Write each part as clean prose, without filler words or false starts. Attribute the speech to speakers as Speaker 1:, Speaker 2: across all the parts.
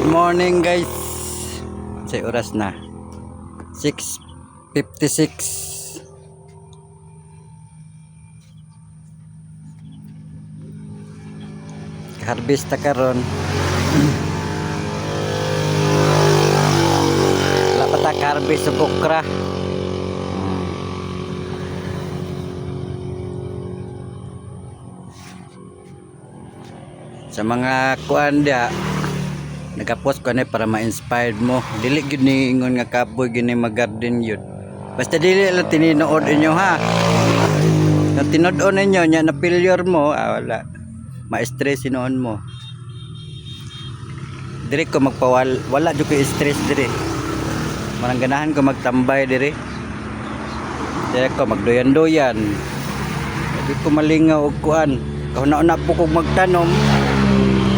Speaker 1: morning guys. Sa oras na 6:56. Harvest ta karon. Wala pa ta harvest sa okra. Sa mga kuan dia nagapost ko na para ma-inspired mo. Dili gyud ni ingon nga kapoy gini mag-garden yun. Basta dili lang tininood inyo ha. Kung tinod-on ninyo nya na failure mo, wala. Ma-stress inoon mo. Diri ko magpawal, wala jud ko stress diri. Manang ganahan ko magtambay diri. Diri ko magdoyan-doyan. Di ko malingaw og kuan. Kauna-una po kog magtanom.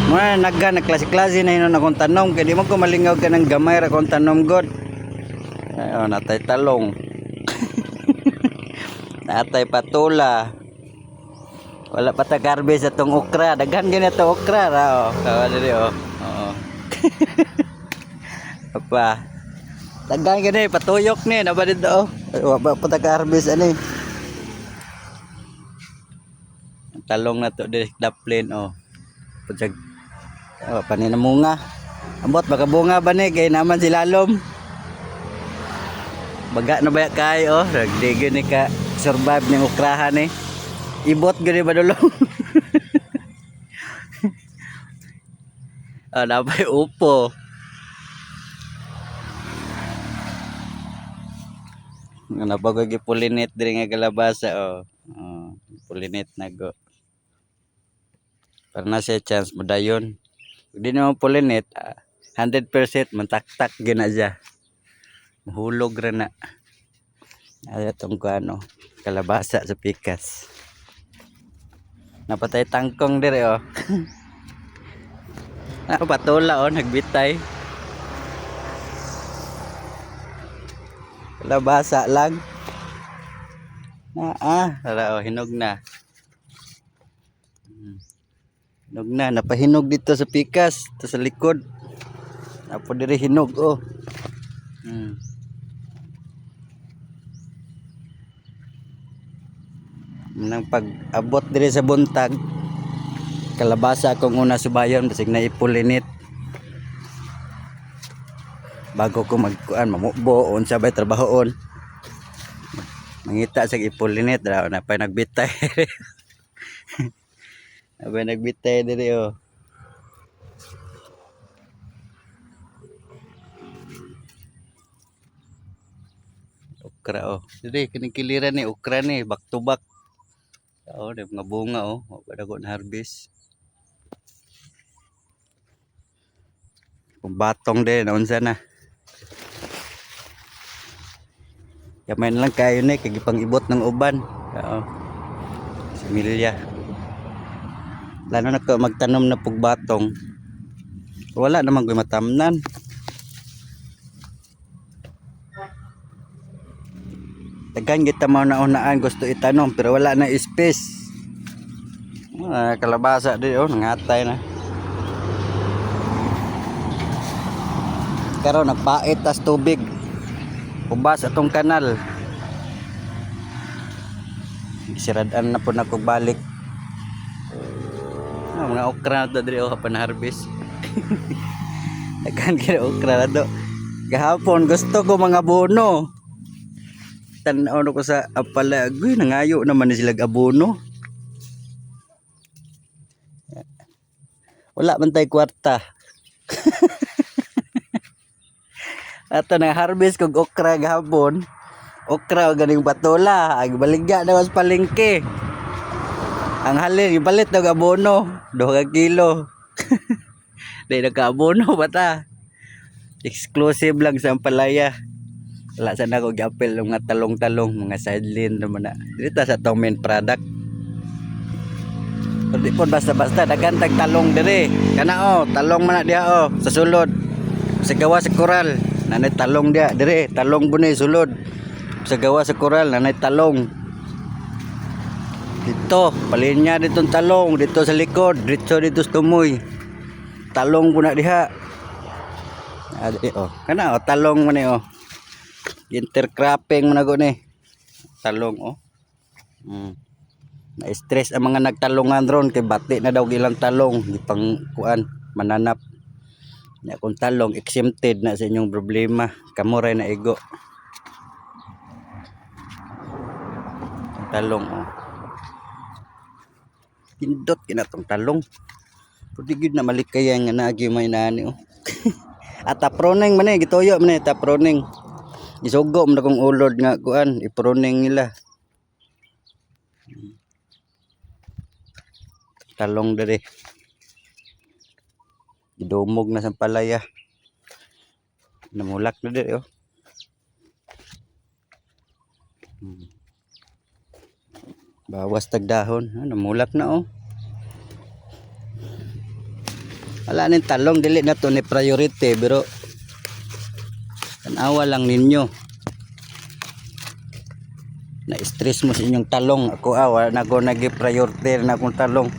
Speaker 1: Muna nagklase-klase na yun akong tanom. Kaya di mo ko malingaw ka ng gamay ra akong tanom god. Ayun, natay talong. Natay patula. Wala pa tagarbe sa tong okra. Daghan ganyan ito okra ra. Kawa diri o. Oo. Apa. Daghan ganyan patuyok ni. Naba dito o. Wala pa tagarbe sa ni. Talong na to diri daplin o. Pajag. Paninamunga. Ambot baka bunga ba ni kay naman si lalom. Baga na ba kay nagdige ni ka survive ning okrahan ni. Ibot gani ba dulong. Napay upo. Napagod gipulinit diri nga kalabasa pulinit na go. Para na siya chance mo dayon. Hindi naman pulinit, 100% mantak-tak gina siya. Mahulog rin na. Ay itong kalabasa sa pikas. Napatay tangkong dire o. Patula o, nagbitay. Kalabasa lang. Tara o, hinog na. Hinog na, napahinog dito sa pikas, ito sa likod. Apo diri hinog Nang pag-abot diri sa buntag, kalabasa akong una subayon, basig na ipulinit. Bago ko magkuan, mamukbo, unsa bay trabahoon. Mangita sa ipulinit, na pa nagbitay. Abay nagbitay diri o. Okra o. Diri kining kiliran ni okra ni back to back. Di mga bunga o. Wala ko na harvest. Kung batong din naunsa na. Kamay na lang kayo ni kay gipang ibot ng uban. Similya. Lalo na ko magtanom na pugbatong. Wala naman ko matamnan. Daghan kita mo na unaan gusto itanom pero wala na space. Kalabasa di nangatay na. Karon nagpait tas tubig. Ubas atong kanal. Siradaan na po na ko balik. Mga okra na diri pan harvest. Daghan kira okra na to. Gahapon gusto ko mga abono. Tan-aw ko sa apalagoy nangayo naman ni sila abono. Wala man tay kwarta. Ato na harvest kog okra gahapon. Okra ganing patula, agbaligya na mas palengke. Ang halin, ipalit na abono. 2 kilo. Dahil nagka-abono ba ta? Exclusive lang sa Ampalaya. Wala sana ko gapil ng mga talong-talong, mga sideline naman na. Dito sa itong main product. Hindi po basta-basta, nagantag talong dire. Kana talong man na diha sa sulod. Sa gawa sa koral, nanay talong diha. Dire, talong bunay sulod. Sa gawa sa koral, nanay talong. Dito, palinya ditong talong, dito sa likod, dito sa tumoy. Talong po na diha. Adi oh. Kana oh talong man ni oh. Intercropping man ako ni. Talong oh. Na-stress ang mga nagtalongan ron kay bati na daw ilang talong gipang kuan mananap. Nya kung talong exempted na sa inyong problema. Kamo ray na igo. Talong oh. Pindot kinatong talong. Pwede gid na malikayan nga naagi may nani oh. At taproning man gituyo man taproning. Isugo man akong ulod nga kuan iproning nila. Talong dere. Idumog na sa palaya. Namulak na dere oh. Bawas tag dahon, namulak na oh. Wala ning talong dili na to ni priority pero tanawa lang ninyo. Na-stress mo sa inyong talong. Ako wala na ko nagi-priority na akong talong.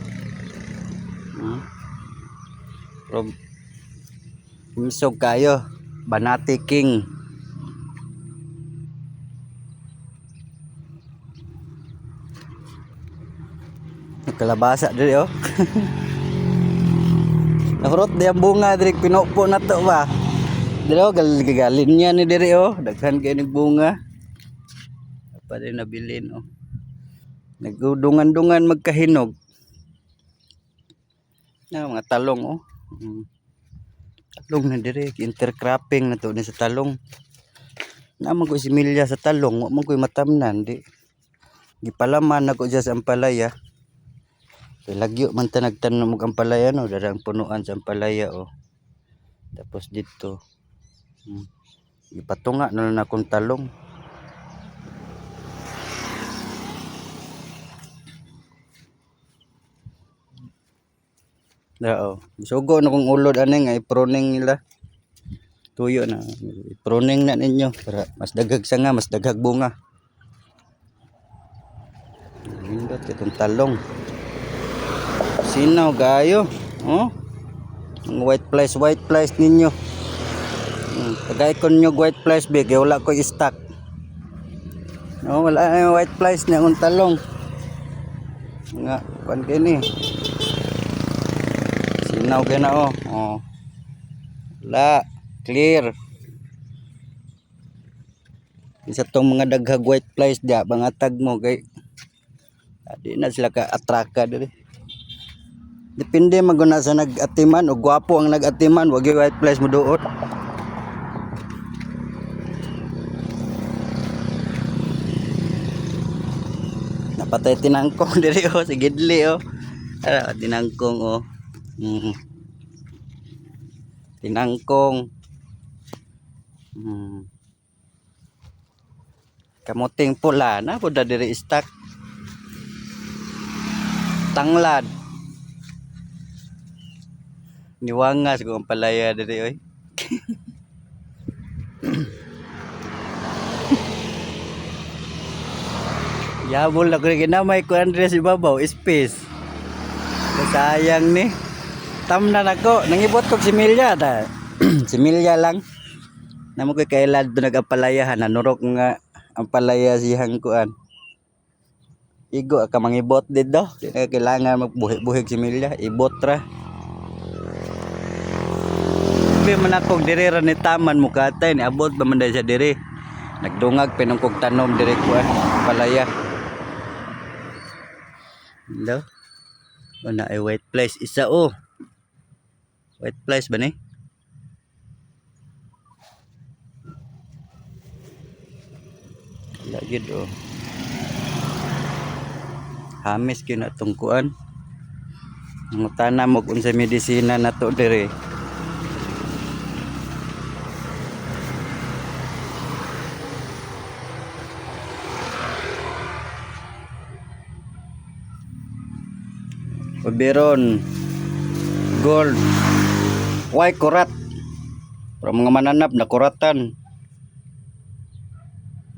Speaker 1: Misog kayo. Banati King. Kalabasa diri oh. Nahurot di ang bunga diri pinupo na to ba. Diri oh galin niya ni diri oh. Daghan kay nagbunga. Pa rin nabilin oh. Nagdungan-dungan magkahinog. Na mga talong oh. Talong na diri intercropping na to ni sa talong. Naman ko similya sa talong, wa man koy matamnan di. Gipalaman ako diya sa ampalaya. Kay lagyo man ta nagtanom og ampalaya no, darang punuan sa ampalaya oh. Tapos dito. Ipatunga na lang akong talong. Oo. Sugo na kong ulod ani nga iproning nila. Tuyo na. Iproning na ninyo para mas dagag sanga, mas dagag bunga. Hindot itong talong. Sinaw gayo. Oh. Ang white flies ninyo. Tagay kon nyo white flies big, wala ko stock. No, wala na white flies na akong talong. Nga, pan kini. Sinaw kaya na oh. Oh. Wala. Clear. Isa tong mga daghag white flies dia bangatag mo kay di na sila ka atraka diri. Depende maguna sa nag-atiman o gwapo ang nag-atiman, wag yung white flies mo duot. Napatay tinangkong diri oh, si Gidli oh. Tinangkong oh. Tinangkong. Kamuting pula na pud diri stock. Tanglad. Niwangas kung palaya diri oy. Yabol na ko ginamay ko Andres ibabaw space. Sayang ni. Tamnan ako, nangibot ko similya ta. Similya lang. Namo ko kailad do nagapalayahan nanurok nga ang palaya siyang kuan. Igo ka mangibot dito. Kailangan magbuhig-buhig similya, ibot ra. Sabi man akong diri ra ni taman mo katay ni abot ba man sa diri. Nagdungag pinungkog tanom diri ko palaya. Hello. Wala ay white flies isa oh. White flies ba ni? Lagi do. Hamis gyud na tungkuan. Ang tanam og unsa medisina nato diri. Oberon gold white kurat para mga mananap na kuratan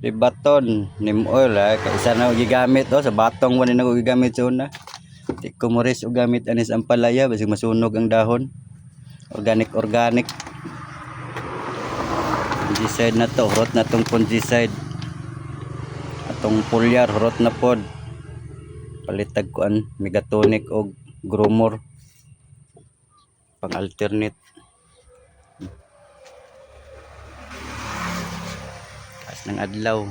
Speaker 1: di baton nim oil kay isa na gigamit sa batong wala na gigamit suna di kumuris og gamit anis ang palaya basig masunog ang dahon organic Fungicide na to, hurot na tong fungicide. Atong foliar hurot na pod. Palitag kuan Megatonic og Gromor pang alternate. As ng adlaw.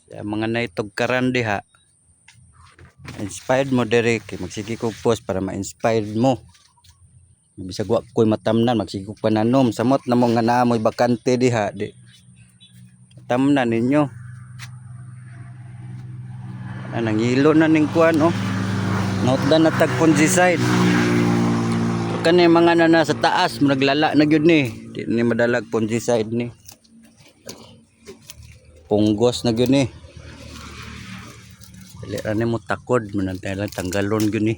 Speaker 1: Sa mga naitugkaran diha, inspired mo diri kay magsige kog post para ma-inspired mo. Bisag wa ko'y matamnan, magsige kog pananom samot na mo nga naamoy bakante diha di. Tamnan ninyo. Nangilo na ning kuan oh. Nautdan na tag fungicide. Kani mga na sa taas naglala na gyud ni. Di ni madalag fungicide ni. Punggos na gyud ni. Dili ra nimo takod manantay lang tanggalon gyud ni.